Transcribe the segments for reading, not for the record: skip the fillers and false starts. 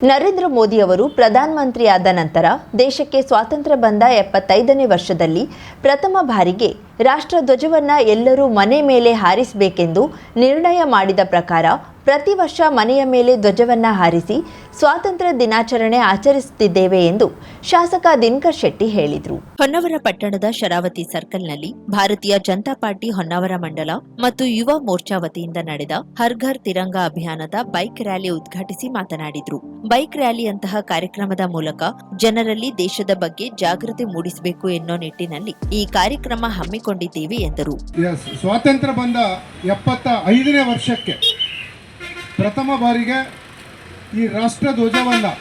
ನರೇಂದ್ರ ಮೋದಿ ಅವರು ಪ್ರಧಾನಮಂತ್ರಿಯಾದ ನಂತರ ದೇಶಕ್ಕೆ ಸ್ವಾತಂತ್ರ್ಯ ಬಂದ 75ನೇ ವರ್ಷದಲ್ಲಿ ಪ್ರಥಮ ಬಾರಿಗೆ ರಾಷ್ಟ್ರಧ್ವಜವನ್ನು ಎಲ್ಲರೂ ಮನೆ ಮೇಲೆ ಹಾರಿಸಬೇಕೆಂದು ನಿರ್ಣಯ ಮಾಡಿದ ಪ್ರಕಾರ ಪ್ರತಿ ವರ್ಷ ಮನೆಯ ಮೇಲೆ ಧ್ವಜವನ್ನು ಹಾರಿಸಿ ಸ್ವಾತಂತ್ರ್ಯ ದಿನಾಚರಣೆ ಆಚರಿಸುತ್ತಿದ್ದೇವೆ ಎಂದು ಶಾಸಕ ದಿನಕರ್ ಶೆಟ್ಟಿ ಹೇಳಿದರು. ಹೊನ್ನಾವರ ಪಟ್ಟಣದ ಶರಾವತಿ ಸರ್ಕಲ್ನಲ್ಲಿ ಭಾರತೀಯ ಜನತಾ ಪಾರ್ಟಿ ಹೊನ್ನಾವರ ಮಂಡಲ ಮತ್ತು ಯುವ ಮೋರ್ಚಾ ವತಿಯಿಂದ ನಡೆದ ಹರ್ ಘರ್ ತಿರಂಗಾ ಅಭಿಯಾನದ ಬೈಕ್ ರ್ಯಾಲಿ ಉದ್ಘಾಟಿಸಿ ಮಾತನಾಡಿದರು. ಬೈಕ್ ರ್ಯಾಲಿಯಂತಹ ಕಾರ್ಯಕ್ರಮದ ಮೂಲಕ ಜನರಲ್ಲಿ ದೇಶದ ಬಗ್ಗೆ ಜಾಗೃತಿ ಮೂಡಿಸಬೇಕು ಎನ್ನೋ ನಿಟ್ಟಿನಲ್ಲಿ ಈ ಕಾರ್ಯಕ್ರಮ ಹಮ್ಮಿಕೊಂಡಿದ್ದೇವೆ ಎಂದರು. ಸ್ವಾತಂತ್ರ್ಯ ಬಂದ 75ನೇ ವರ್ಷಕ್ಕೆ ಪ್ರಥಮ ಬಾರಿಗೆ ಈ ರಾಷ್ಟ್ರ ಧ್ವಜವನ್ನು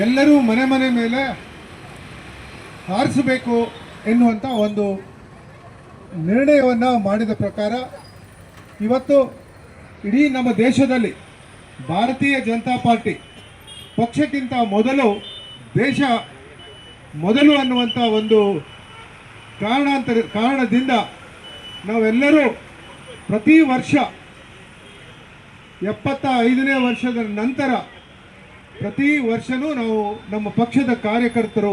ಎಲ್ಲರೂ ಮನೆ ಮೇಲೆ ಹಾರಿಸಬೇಕು ಎನ್ನುವಂಥ ಒಂದು ನಿರ್ಣಯವನ್ನು ಮಾಡಿದ ಪ್ರಕಾರ ಇವತ್ತು ಇಡೀ ನಮ್ಮ ದೇಶದಲ್ಲಿ ಭಾರತೀಯ ಜನತಾ ಪಾರ್ಟಿ ಪಕ್ಷಕ್ಕಿಂತ ದೇಶ ಮೊದಲು ಅನ್ನುವಂಥ ಒಂದು ಕಾರಣದಿಂದ ನಾವೆಲ್ಲರೂ ಪ್ರತಿ ವರ್ಷ 75ನೇ ವರ್ಷದ ನಂತರ ಪ್ರತಿ ವರ್ಷವೂ ನಾವು ನಮ್ಮ ಪಕ್ಷದ ಕಾರ್ಯಕರ್ತರು,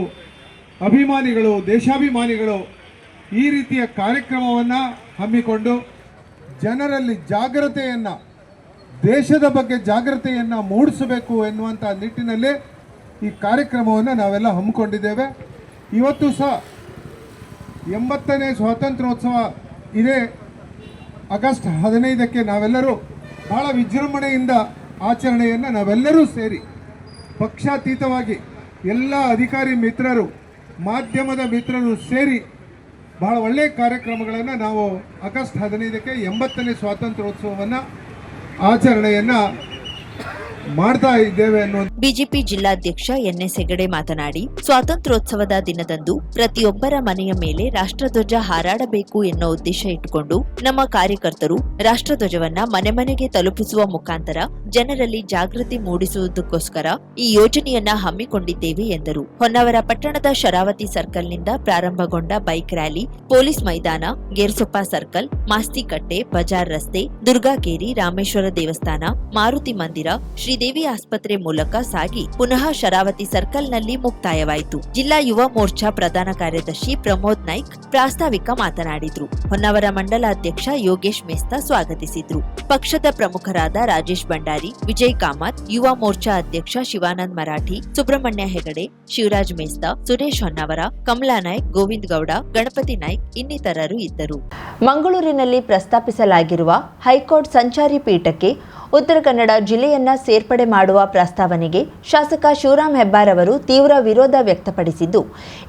ಅಭಿಮಾನಿಗಳು, ದೇಶಾಭಿಮಾನಿಗಳು ಈ ರೀತಿಯ ಕಾರ್ಯಕ್ರಮವನ್ನು ಹಮ್ಮಿಕೊಂಡು ಜನರಲ್ಲಿ ಜಾಗೃತೆಯನ್ನು, ದೇಶದ ಬಗ್ಗೆ ಜಾಗೃತೆಯನ್ನು ಮೂಡಿಸಬೇಕು ಎನ್ನುವಂಥ ನಿಟ್ಟಿನಲ್ಲಿ ಈ ಕಾರ್ಯಕ್ರಮವನ್ನು ನಾವೆಲ್ಲ ಹಮ್ಮಿಕೊಂಡಿದ್ದೇವೆ. ಇವತ್ತು ಸಹ 80ನೇ ಸ್ವಾತಂತ್ರ್ಯೋತ್ಸವ ಇದೇ ಆಗಸ್ಟ್ 15ಕ್ಕೆ ನಾವೆಲ್ಲರೂ ಬಹಳ ವಿಜೃಂಭಣೆಯಿಂದ ಆಚರಣೆಯನ್ನು ನಾವೆಲ್ಲರೂ ಸೇರಿ ಪಕ್ಷಾತೀತವಾಗಿ ಎಲ್ಲ ಅಧಿಕಾರಿ ಮಿತ್ರರು, ಮಾಧ್ಯಮದ ಮಿತ್ರರು ಸೇರಿ ಬಹಳ ಒಳ್ಳೆಯ ಕಾರ್ಯಕ್ರಮಗಳನ್ನು ನಾವು ಆಗಸ್ಟ್ 15ಕ್ಕೆ 80ನೇ ಸ್ವಾತಂತ್ರ್ಯೋತ್ಸವವನ್ನು ಆಚರಣೆಯನ್ನು ಮಾಡ್ತಾ ಇದ್ದೇವೆ ಅನ್ನುವ ಬಿಜೆಪಿ ಜಿಲ್ಲಾಧ್ಯಕ್ಷ ಎನ್ಎಸ್ ಹೆಗಡೆ ಮಾತನಾಡಿ, ಸ್ವಾತಂತ್ರ್ಯೋತ್ಸವದ ದಿನದಂದು ಪ್ರತಿಯೊಬ್ಬರ ಮನೆಯ ಮೇಲೆ ರಾಷ್ಟ್ರಧ್ವಜ ಹಾರಾಡಬೇಕು ಎನ್ನೋ ಉದ್ದೇಶ ಇಟ್ಟುಕೊಂಡು ನಮ್ಮ ಕಾರ್ಯಕರ್ತರು ರಾಷ್ಟ್ರಧ್ವಜವನ್ನ ಮನೆ ಮನೆಗೆ ತಲುಪಿಸುವ ಮುಖಾಂತರ ಜನರಲ್ಲಿ ಜಾಗೃತಿ ಮೂಡಿಸುವುದಕ್ಕೋಸ್ಕರ ಈ ಯೋಜನೆಯನ್ನ ಹಮ್ಮಿಕೊಂಡಿದ್ದೇವೆ ಎಂದರು. ಹೊನ್ನಾವರ ಪಟ್ಟಣದ ಶರಾವತಿ ಸರ್ಕಲ್ನಿಂದ ಪ್ರಾರಂಭಗೊಂಡ ಬೈಕ್ ರ್ಯಾಲಿ ಪೊಲೀಸ್ ಮೈದಾನ, ಗೇರ್ಸೊಪ್ಪ ಸರ್ಕಲ್, ಮಾಸ್ತಿಕಟ್ಟೆ, ಬಜಾರ್ ರಸ್ತೆ, ದುರ್ಗಾಕೇರಿ, ರಾಮೇಶ್ವರ ದೇವಸ್ಥಾನ, ಮಾರುತಿ ಮಂದಿರ, ಶ್ರೀದೇವಿ ಆಸ್ಪತ್ರೆ ಮೂಲಕ ಸಾಗಿ ಪುನಃ ಶರಾವತಿ ಸರ್ಕಲ್ನಲ್ಲಿ ಮುಕ್ತಾಯವಾಯಿತು. ಜಿಲ್ಲಾ ಯುವ ಮೋರ್ಚಾ ಪ್ರಧಾನ ಕಾರ್ಯದರ್ಶಿ ಪ್ರಮೋದ್ ನಾಯ್ಕ್ ಪ್ರಾಸ್ತಾವಿಕ ಮಾತನಾಡಿದ್ರು. ಹೊನ್ನಾವರ ಮಂಡಲಾಧ್ಯಕ್ಷ ಯೋಗೇಶ್ ಮೆಸ್ತಾ ಸ್ವಾಗತಿಸಿದ್ರು. ಪಕ್ಷದ ಪ್ರಮುಖರಾದ ರಾಜೇಶ್ ಭಂಡಾರಿ, ವಿಜಯ್ ಕಾಮತ್, ಯುವ ಮೋರ್ಚಾ ಅಧ್ಯಕ್ಷ ಶಿವಾನಂದ್ ಮರಾಠಿ, ಸುಬ್ರಹ್ಮಣ್ಯ ಹೆಗಡೆ, ಶಿವರಾಜ್ ಮೆಸ್ತಾ, ಸುರೇಶ್ ಹೊನ್ನಾವರ, ಕಮಲಾ ನಾಯ್ಕ್, ಗೋವಿಂದ್ ಗೌಡ, ಗಣಪತಿ ನಾಯ್ಕ್ ಇನ್ನಿತರರು ಇದ್ದರು. ಮಂಗಳೂರಿನಲ್ಲಿ ಪ್ರಸ್ತಾಪಿಸಲಾಗಿರುವ ಹೈಕೋರ್ಟ್ ಸಂಚಾರಿ ಪೀಠಕ್ಕೆ ಉತ್ತರ ಕನ್ನಡ ಜಿಲ್ಲೆಯನ್ನ ಸೇರ್ಪಡೆ ಮಾಡುವ ಪ್ರಸ್ತಾವನೆಗೆ ಶಾಸಕ ಶಿವರಾಮ್ ಹೆಬ್ಬಾರ್ ಅವರು ತೀವ್ರ ವಿರೋಧ ವ್ಯಕ್ತಪಡಿಸಿದ್ದು,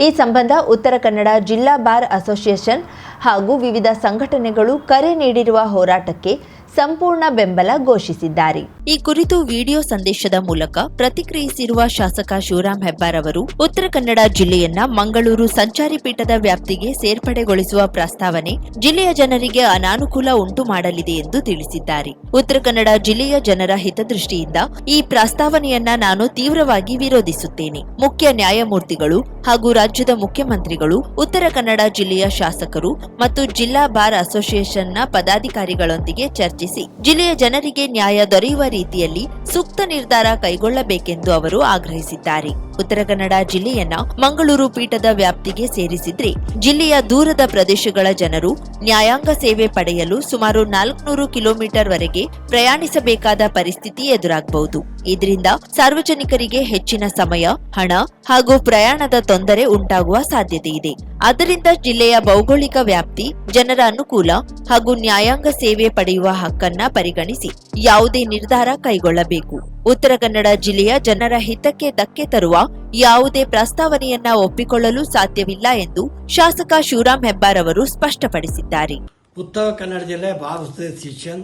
ಈ ಸಂಬಂಧ ಉತ್ತರ ಕನ್ನಡ ಜಿಲ್ಲಾ ಬಾರ್ ಅಸೋಸಿಯೇಷನ್ ಹಾಗೂ ವಿವಿಧ ಸಂಘಟನೆಗಳು ಕರೆ ನೀಡಿರುವ ಹೋರಾಟಕ್ಕೆ ಸಂಪೂರ್ಣ ಬೆಂಬಲ ಘೋಷಿಸಿದ್ದಾರೆ. ಈ ಕುರಿತು ವಿಡಿಯೋ ಸಂದೇಶದ ಮೂಲಕ ಪ್ರತಿಕ್ರಿಯಿಸಿರುವ ಶಾಸಕ ಶಿವರಾಮ್ ಹೆಬ್ಬಾರ್ ಅವರು ಉತ್ತರ ಕನ್ನಡ ಜಿಲ್ಲೆಯನ್ನ ಮಂಗಳೂರು ಸಂಚಾರಿ ಪೀಠದ ವ್ಯಾಪ್ತಿಗೆ ಸೇರ್ಪಡೆಗೊಳಿಸುವ ಪ್ರಸ್ತಾವನೆ ಜಿಲ್ಲೆಯ ಜನರಿಗೆ ಅನಾನುಕೂಲ ಉಂಟು ಮಾಡಲಿದೆ ಎಂದು ತಿಳಿಸಿದ್ದಾರೆ. ಉತ್ತರ ಕನ್ನಡ ಜಿಲ್ಲೆಯ ಜನರ ಹಿತದೃಷ್ಟಿಯಿಂದ ಈ ಪ್ರಸ್ತಾವನೆಯನ್ನ ನಾನು ತೀವ್ರವಾಗಿ ವಿರೋಧಿಸುತ್ತೇನೆ. ಮುಖ್ಯ ನ್ಯಾಯಮೂರ್ತಿಗಳು ಹಾಗೂ ರಾಜ್ಯದ ಮುಖ್ಯಮಂತ್ರಿಗಳು, ಉತ್ತರ ಕನ್ನಡ ಜಿಲ್ಲೆಯ ಶಾಸಕರು ಮತ್ತು ಜಿಲ್ಲಾ ಬಾರ್ ಅಸೋಸಿಯೇಷನ್ನ ಪದಾಧಿಕಾರಿಗಳೊಂದಿಗೆ ಚರ್ಚಿಸಿ ಜಿಲ್ಲೆಯ ಜನರಿಗೆ ನ್ಯಾಯ ದೊರೆಯುವ ರೀತಿಯಲ್ಲಿ ಸೂಕ್ತ ನಿರ್ಧಾರ ಕೈಗೊಳ್ಳಬೇಕೆಂದು ಅವರು ಆಗ್ರಹಿಸಿದ್ದಾರೆ. ಉತ್ತರ ಕನ್ನಡ ಜಿಲ್ಲೆಯನ್ನ ಮಂಗಳೂರು ಪೀಠದ ವ್ಯಾಪ್ತಿಗೆ ಸೇರಿಸಿದ್ರೆ ಜಿಲ್ಲೆಯ ದೂರದ ಪ್ರದೇಶಗಳ ಜನರು ನ್ಯಾಯಾಂಗ ಸೇವೆ ಪಡೆಯಲು ಸುಮಾರು 400 ಕಿಲೋಮೀಟರ್ ವರೆಗೆ ಪ್ರಯಾಣಿಸಬೇಕಾದ ಪರಿಸ್ಥಿತಿ ಎದುರಾಗಬಹುದು. ಇದರಿಂದ ಸಾರ್ವಜನಿಕರಿಗೆ ಹೆಚ್ಚಿನ ಸಮಯ, ಹಣ ಹಾಗೂ ಪ್ರಯಾಣದ ತೊಂದರೆ ಉಂಟಾಗುವ ಸಾಧ್ಯತೆ ಇದೆ. ಆದ್ದರಿಂದ ಜಿಲ್ಲೆಯ ಭೌಗೋಳಿಕ ವ್ಯಾಪ್ತಿ, ಜನರ ಅನುಕೂಲ ಹಾಗೂ ನ್ಯಾಯಾಂಗ ಸೇವೆ ಪಡೆಯುವ ಹಕ್ಕನ್ನ ಪರಿಗಣಿಸಿ ಯಾವುದೇ ನಿರ್ಧಾರ ಕೈಗೊಳ್ಳಬೇಕು. ಉತ್ತರ ಕನ್ನಡ ಜಿಲ್ಲೆಯ ಜನರ ಹಿತಕ್ಕೆ ಧಕ್ಕೆ ತರುವ ಯಾವುದೇ ಪ್ರಸ್ತಾವನೆಯನ್ನ ಒಪ್ಪಿಕೊಳ್ಳಲು ಸಾಧ್ಯವಿಲ್ಲ ಎಂದು ಶಾಸಕ ಶಿವರಾಮ್ ಹೆಬ್ಬಾರ್ ಅವರು ಸ್ಪಷ್ಟಪಡಿಸಿದ್ದಾರೆ. ಉತ್ತರ ಕನ್ನಡ ಜಿಲ್ಲೆ ಬಾರ್ ಅಸೋಸಿಯೇಷನ್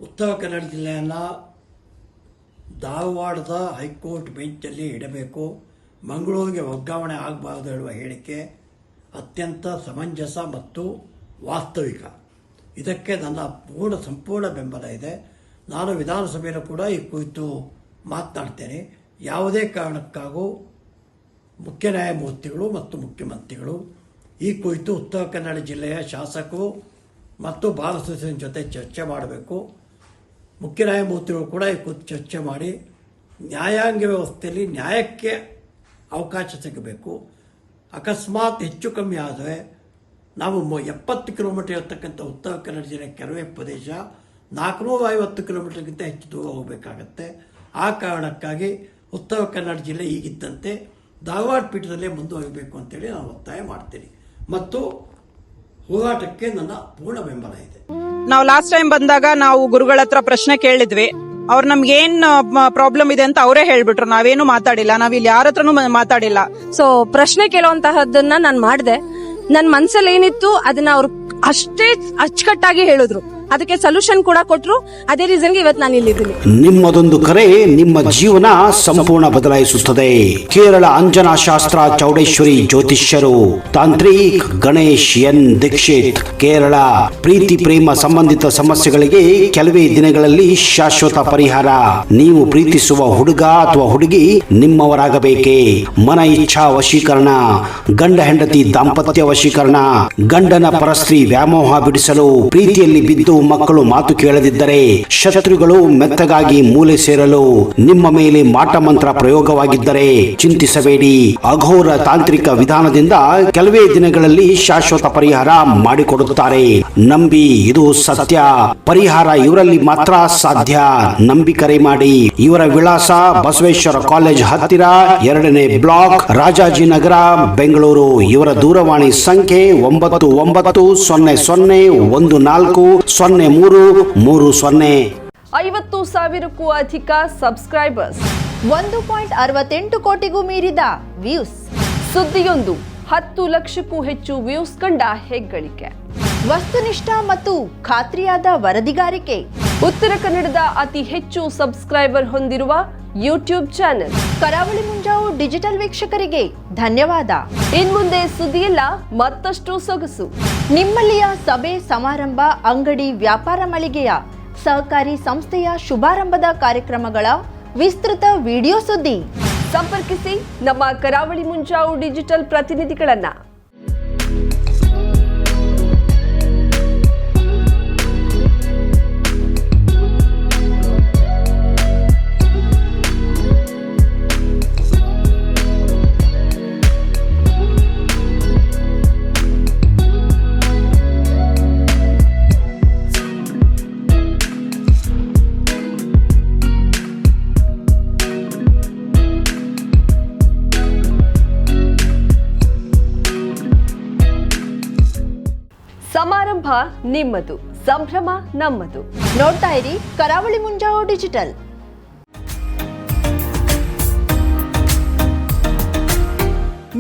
ಉತ್ತರ ಕನ್ನಡ ಜಿಲ್ಲೆಯನ್ನು ಧಾರವಾಡದ ಹೈಕೋರ್ಟ್ ಬೆಂಚಲ್ಲಿ ಇಡಬೇಕು, ಮಂಗಳೂರಿಗೆ ವರ್ಗಾವಣೆ ಆಗಬಾರದು ಹೇಳುವ ಹೇಳಿಕೆ ಅತ್ಯಂತ ಸಮಂಜಸ ಮತ್ತು ವಾಸ್ತವಿಕ. ಇದಕ್ಕೆ ನನ್ನ ಸಂಪೂರ್ಣ ಬೆಂಬಲ ಇದೆ. ನಾನು ವಿಧಾನಸಭೆಯಲ್ಲೂ ಕೂಡ ಈ ಕುರಿತು ಮಾತನಾಡ್ತೇನೆ. ಯಾವುದೇ ಕಾರಣಕ್ಕಾಗೂ ಮುಖ್ಯ ನ್ಯಾಯಮೂರ್ತಿಗಳು ಮತ್ತು ಮುಖ್ಯಮಂತ್ರಿಗಳು ಈ ಕುರಿತು ಉತ್ತರ ಕನ್ನಡ ಜಿಲ್ಲೆಯ ಶಾಸಕರು ಮತ್ತು ಬಾರ್ ಅಸೋಸಿಯೇಷನ್ ಜೊತೆ ಚರ್ಚೆ ಮಾಡಬೇಕು. ಮುಖ್ಯ ನ್ಯಾಯಮೂರ್ತಿಗಳು ಕೂಡ ಕೂತು ಚರ್ಚೆ ಮಾಡಿ ನ್ಯಾಯಾಂಗ ವ್ಯವಸ್ಥೆಯಲ್ಲಿ ನ್ಯಾಯಕ್ಕೆ ಅವಕಾಶ ಸಿಗಬೇಕು. ಅಕಸ್ಮಾತ್ ಹೆಚ್ಚು ಕಮ್ಮಿ ಆದರೆ ನಾವು 70 ಕಿಲೋಮೀಟರ್ ಇರತಕ್ಕಂಥ ಉತ್ತರ ಕನ್ನಡ ಜಿಲ್ಲೆ ಕೆಲವೇ ಪ್ರದೇಶ 450 ಕಿಲೋಮೀಟರ್ಗಿಂತ ಹೆಚ್ಚು ದೂರ ಹೋಗಬೇಕಾಗತ್ತೆ. ಆ ಕಾರಣಕ್ಕಾಗಿ ಉತ್ತರ ಕನ್ನಡ ಜಿಲ್ಲೆ ಈಗಿದ್ದಂತೆ ಧಾರವಾಡ ಪೀಠದಲ್ಲೇ ಮುಂದುವರಿಬೇಕು ಅಂತೇಳಿ ನಾನು ಒತ್ತಾಯ ಮಾಡ್ತೀನಿ ಮತ್ತು ಹೋರಾಟಕ್ಕೆ ನನ್ನ ಪೂರ್ಣ ಬೆಂಬಲ ಇದೆ. ನಾವು ಲಾಸ್ಟ್ ಟೈಮ್ ಬಂದಾಗ ನಾವು ಗುರುಗಳ ಹತ್ರ ಪ್ರಶ್ನೆ ಕೇಳಿದ್ವಿ. ಅವ್ರು ನಮ್ಗೆ ಏನ್ ಪ್ರಾಬ್ಲಮ್ ಇದೆ ಅಂತ ಅವರೇ ಹೇಳ್ಬಿಟ್ರು. ನಾವೇನು ಮಾತಾಡಿಲ್ಲ, ನಾವಿಲ್ಲಿ ಯಾರ ಹತ್ರನೂ ಮಾತಾಡಿಲ್ಲ. ಸೊ ಪ್ರಶ್ನೆ ಕೇಳುವಂತಹದ್ದನ್ನ ನಾನು ಮಾಡಿದೆ. ನನ್ನ ಮನ್ಸಲ್ಲಿ ಏನಿತ್ತು ಅದನ್ನ ಅವ್ರು ಅಷ್ಟೇ ಅಚ್ಚುಕಟ್ಟಾಗಿ ಹೇಳಿದ್ರು. ಅದಕ್ಕೆ ಸೊಲ್ಯೂಷನ್ ಕೂಡ ಕೊಟ್ರು. ಅದೇ ರೀಸನ್ಗೆ ಇವತ್ತು ನಾನು ಇಲ್ಲಿದ್ದೀನಿ. ನಿಮ್ಮದೊಂದು ಕರೆ ನಿಮ್ಮ ಜೀವನ ಸಂಪೂರ್ಣ ಬದಲಾಯಿಸುತ್ತದೆ. ಕೇರಳ ಅಂಜನಾ ಶಾಸ್ತ್ರ ಚೌಡೇಶ್ವರಿ ಜ್ಯೋತಿಷ್ಯರು ತಾಂತ್ರಿಕ್ ಗಣೇಶ್ ಎನ್ ದೀಕ್ಷಿತ್, ಕೇರಳ. ಪ್ರೀತಿ ಪ್ರೇಮ ಸಂಬಂಧಿತ ಸಮಸ್ಯೆಗಳಿಗೆ ಕೆಲವೇ ದಿನಗಳಲ್ಲಿ ಶಾಶ್ವತ ಪರಿಹಾರ. ನೀವು ಪ್ರೀತಿಸುವ ಹುಡುಗ ಅಥವಾ ಹುಡುಗಿ ನಿಮ್ಮವರಾಗಬೇಕೇ? ಮನ ಇಚ್ಛಾ ವಶೀಕರಣ, ಗಂಡ ಹೆಂಡತಿ ದಾಂಪತ್ಯ ವಶೀಕರಣ, ಗಂಡನ ಪರಸ್ತ್ರೀ ವ್ಯಾಮೋಹ ಬಿಡಿಸಲು, ಪ್ರೀತಿಯಲ್ಲಿ ಬಿದ್ದು ಮಕ್ಕಳು ಮಾತು ಕೇಳದಿದ್ದರೆ, ಶತ್ರುಗಳು ಮೆತ್ತಗಾಗಿ ಮೂಲೆ ಸೇರಲು, ನಿಮ್ಮ ಮೇಲೆ ಮಾಟ ಮಂತ್ರ ಪ್ರಯೋಗವಾಗಿದ್ದರೆ ಚಿಂತಿಸಬೇಡಿ. ಅಘೋರ ತಾಂತ್ರಿಕ ವಿಧಾನದಿಂದ ಕೆಲವೇ ದಿನಗಳಲ್ಲಿ ಶಾಶ್ವತ ಪರಿಹಾರ ಮಾಡಿಕೊಡುತ್ತಾರೆ. ನಂಬಿ, ಇದು ಸತ್ಯ. ಪರಿಹಾರ ಇವರಲ್ಲಿ ಮಾತ್ರ ಸಾಧ್ಯ. ನಂಬಿ ಕರೆ ಮಾಡಿ. ಇವರ ವಿಳಾಸ ಬಸವೇಶ್ವರ ಕಾಲೇಜ್ ಹತ್ತಿರ, 2ನೇ ಬ್ಲಾಕ್, ರಾಜಾಜಿನಗರ, ಬೆಂಗಳೂರು. ಇವರ ದೂರವಾಣಿ ಸಂಖ್ಯೆ 9914140330. 50,000ಕ್ಕೂ ಅಧಿಕ ಸಬ್ಸ್ಕ್ರೈಬರ್ಸ್, 1.68 ಕೋಟಿಗೂ ಮೀರಿದ ವ್ಯೂಸ್, ಸುದ್ದಿಯೊಂದು 10 ಲಕ್ಷಕ್ಕೂ ಹೆಚ್ಚು ವ್ಯೂಸ್ ಕಂಡ ಹೆಗ್ಗಳಿಕೆ, ವಸ್ತುನಿಷ್ಠ ಮತ್ತು ಖಾತ್ರಿಯಾದ ವರದಿಗಾರಿಕೆ, ಉತ್ತರ ಕನ್ನಡದ ಅತಿ ಹೆಚ್ಚು ಸಬ್ಸ್ಕ್ರೈಬರ್ ಹೊಂದಿರುವ ಯೂಟ್ಯೂಬ್ ಚಾನೆಲ್ ಕರಾವಳಿ ಮುಂಜಾವು ಡಿಜಿಟಲ್ ವೀಕ್ಷಕರಿಗೆ ಧನ್ಯವಾದ. ಇನ್ಮುಂದೆ ಸುದ್ದಿಯೆಲ್ಲ ಮತ್ತಷ್ಟು ಸೊಗಸು. ನಿಮ್ಮಲ್ಲಿಯ ಸಭೆ ಸಮಾರಂಭ, ಅಂಗಡಿ ವ್ಯಾಪಾರ ಮಳಿಗೆಯ ಸಹಕಾರಿ ಸಂಸ್ಥೆಯ ಶುಭಾರಂಭದ ಕಾರ್ಯಕ್ರಮಗಳ ವಿಸ್ತೃತ ವಿಡಿಯೋ ಸುದ್ದಿ. ಸಂಪರ್ಕಿಸಿ ನಮ್ಮ ಕರಾವಳಿ ಮುಂಜಾವು ಡಿಜಿಟಲ್ ಪ್ರತಿನಿಧಿಗಳನ್ನ. ಸಮಾರಂಭ ನಿಮ್ಮದು, ಸಂಭ್ರಮ ನಮ್ಮದು. ನೋಡ್ತಾ ಇರಿ ಕರಾವಳಿ ಮುಂಜಾವು ಡಿಜಿಟಲ್.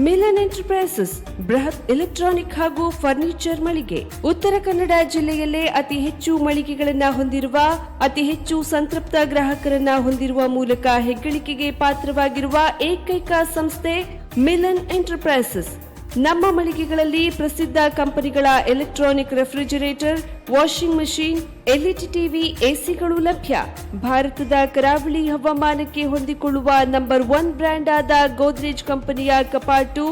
ಮಿಲನ್ ಎಂಟರ್ಪ್ರೈಸಸ್ ಬೃಹತ್ ಎಲೆಕ್ಟ್ರಾನಿಕ್ ಹಾಗೂ ಫರ್ನಿಚರ್ ಮಳಿಗೆ. ಉತ್ತರ ಕನ್ನಡ ಜಿಲ್ಲೆಯಲ್ಲೇ ಅತಿ ಹೆಚ್ಚು ಮಳಿಗೆಗಳನ್ನ ಹೊಂದಿರುವ, ಅತಿ ಹೆಚ್ಚು ಸಂತೃಪ್ತ ಗ್ರಾಹಕರನ್ನ ಹೊಂದಿರುವ ಮೂಲಕ ಹೆಗ್ಗಳಿಕೆಗೆ ಪಾತ್ರವಾಗಿರುವ ಏಕೈಕ ಸಂಸ್ಥೆ ಮಿಲನ್ ಎಂಟರ್ಪ್ರೈಸಸ್. ನಮ್ಮ ಮಳಿಗೆಗಳಲ್ಲಿ ಪ್ರಸಿದ್ಧ ಕಂಪನಿಗಳ electronic refrigerator, washing machine, LED TV, ಎಸಿಗಳು ಲಭ್ಯ. ಭಾರತದ ಕರಾವಳಿ ಹವಾಮಾನಕ್ಕೆ ಹೊಂದಿಕೊಳ್ಳುವ ನಂಬರ್ 1 ಬ್ರ್ಯಾಂಡ್ ಆದ ಗೋದ್ರೇಜ್ ಕಂಪನಿಯ ಕಪಾಟು,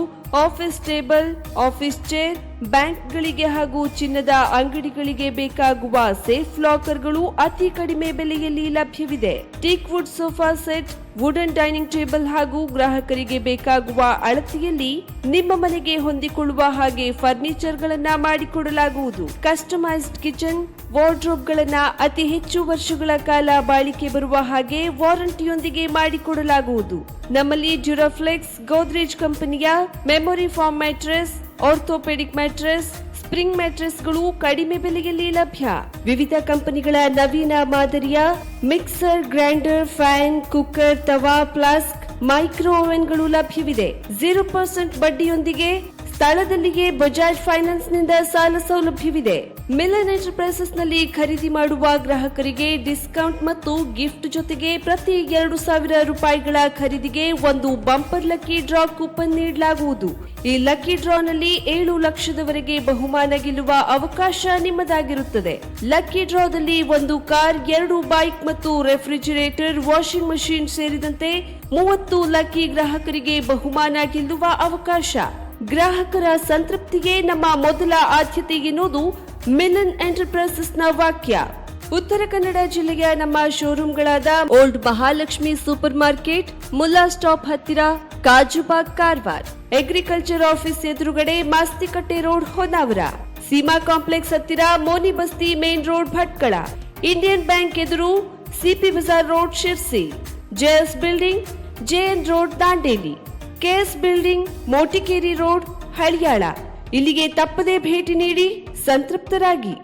ಆಫೀಸ್ ಟೇಬಲ್, ಆಫೀಸ್ ಚೇರ್, ಬ್ಯಾಂಕ್ಗಳಿಗೆ ಹಾಗೂ ಚಿನ್ನದ ಅಂಗಡಿಗಳಿಗೆ ಬೇಕಾಗುವ ಸೇಫ್ ಲಾಕರ್ಗಳು ಅತಿ ಕಡಿಮೆ ಬೆಲೆಯಲ್ಲಿ ಲಭ್ಯವಿದೆ. Teak wood sofa set, wooden dining table ಹಾಗೂ ಗ್ರಾಹಕರಿಗೆ ಬೇಕಾಗುವ ಅಳತೆಯಲ್ಲಿ ನಿಮ್ಮ ಮನೆಗೆ ಹೊಂದಿಕೊಳ್ಳುವ ಹಾಗೆ ಫರ್ನಿಚರ್ ಗಳನ್ನ ಮಾಡಿಕೊಡಲಾಗುವುದು. ಕಸ್ಟಮೈಸ್ಡ್ ಕಿಚನ್, ವಾರ್ಡ್ರೋಬ್ ಗಳನ್ನ ಅತಿ ಹೆಚ್ಚು ವರ್ಷಗಳ ಕಾಲ ಬಾಳಿಕೆ ಬರುವ ಹಾಗೆ ವಾರಂಟಿಯೊಂದಿಗೆ ಮಾಡಿಕೊಡಲಾಗುವುದು. ನಮ್ಮಲ್ಲಿ ಡ್ಯೂರಾಫ್ಲೆಕ್ಸ್, ಗೋದ್ರೇಜ್ ಕಂಪನಿಯ memory foam mattress, orthopedic mattress, spring ಮ್ಯಾಟ್ರೆಸ್ಗಳು ಕಡಿಮೆ ಬೆಲೆಯಲ್ಲಿ ಲಭ್ಯ. ವಿವಿಧ ಕಂಪನಿಗಳ ನವೀನ ಮಾದರಿಯ ಮಿಕ್ಸರ್, ಗ್ರೈಂಡರ್, ಫ್ಯಾನ್, ಕುಕ್ಕರ್, ತವಾ, ಫ್ಲಾಸ್ಕ್, ಮೈಕ್ರೋ ಓವೆನ್ಗಳು ಲಭ್ಯವಿದೆ. 0% ಬಡ್ಡಿಯೊಂದಿಗೆ ಸ್ಥಳದಲ್ಲಿಯೇ ಬಜಾಜ್ ಫೈನಾನ್ಸ್ ನಿಂದ ಸಾಲ ಸೌಲಭ್ಯವಿದೆ. ಮಿಲನ್ ಎಂಟರ್ಪ್ರೈಸಸ್ ನಲ್ಲಿ ಖರೀದಿ ಮಾಡುವ ಗ್ರಾಹಕರಿಗೆ ಡಿಸ್ಕೌಂಟ್ ಮತ್ತು ಗಿಫ್ಟ್ ಜೊತೆಗೆ ಪ್ರತಿ 2,000 ರೂಪಾಯಿಗಳ ಖರೀದಿಗೆ ಒಂದು ಬಂಪರ್ ಲಕ್ಕಿ ಡ್ರಾ ಕೂಪನ್ ನೀಡಲಾಗುವುದು. ಈ ಲಕ್ಕಿ ಡ್ರಾನಲ್ಲಿ 7 ಲಕ್ಷದವರೆಗೆ ಬಹುಮಾನ ಗೆಲ್ಲುವ ಅವಕಾಶ ನಿಮ್ಮದಾಗಿರುತ್ತದೆ. ಲಕ್ಕಿ ಡ್ರಾದಲ್ಲಿ 1 ಕಾರ್, 2 ಬೈಕ್ ಮತ್ತು ರೆಫ್ರಿಜರೇಟರ್, ವಾಷಿಂಗ್ ಮಷೀನ್ ಸೇರಿದಂತೆ 30 ಲಕ್ಕಿ ಗ್ರಾಹಕರಿಗೆ ಬಹುಮಾನ ಗೆಲ್ಲುವ ಅವಕಾಶ. ಗ್ರಾಹಕರ ಸಂತೃಪ್ತಿಗೆ ನಮ್ಮ ಮೊದಲ ಆದ್ಯತೆ ಎನ್ನುವುದು ಮಿಲನ್ ಎಂಟರ್ಪ್ರೈಸಸ್ನ ವಾಕ್ಯ. ಉತ್ತರ ಕನ್ನಡ ಜಿಲ್ಲೆಯ ನಮ್ಮ ಶೋರೂಮ್ಗಳಾದ old Mahalakshmi super market, Mulla stop ಹತ್ತಿರ, ಕಾಜುಬಾಗ್ ಕಾರವಾರ, ಅಗ್ರಿಕಲ್ಚರ್ ಆಫೀಸ್ ಎದುರುಗಡೆ, ಮಾಸ್ತಿಕಟ್ಟೆ ರೋಡ್ ಹೊನ್ನಾವರ, ಸೀಮಾ ಕಾಂಪ್ಲೆಕ್ಸ್ ಹತ್ತಿರ, Moni Basti main road Bhatkal, Indian bank ಎದುರು, CP Bazar road Sirsi, JS building, JN road Dandeli, KS building, Motikeri road Haliyal. ಇಲ್ಲಿಗೆ ತಪ್ಪದೇ ಭೇಟಿ ನೀಡಿ ಸಂತೃಪ್ತರಾಗಿ.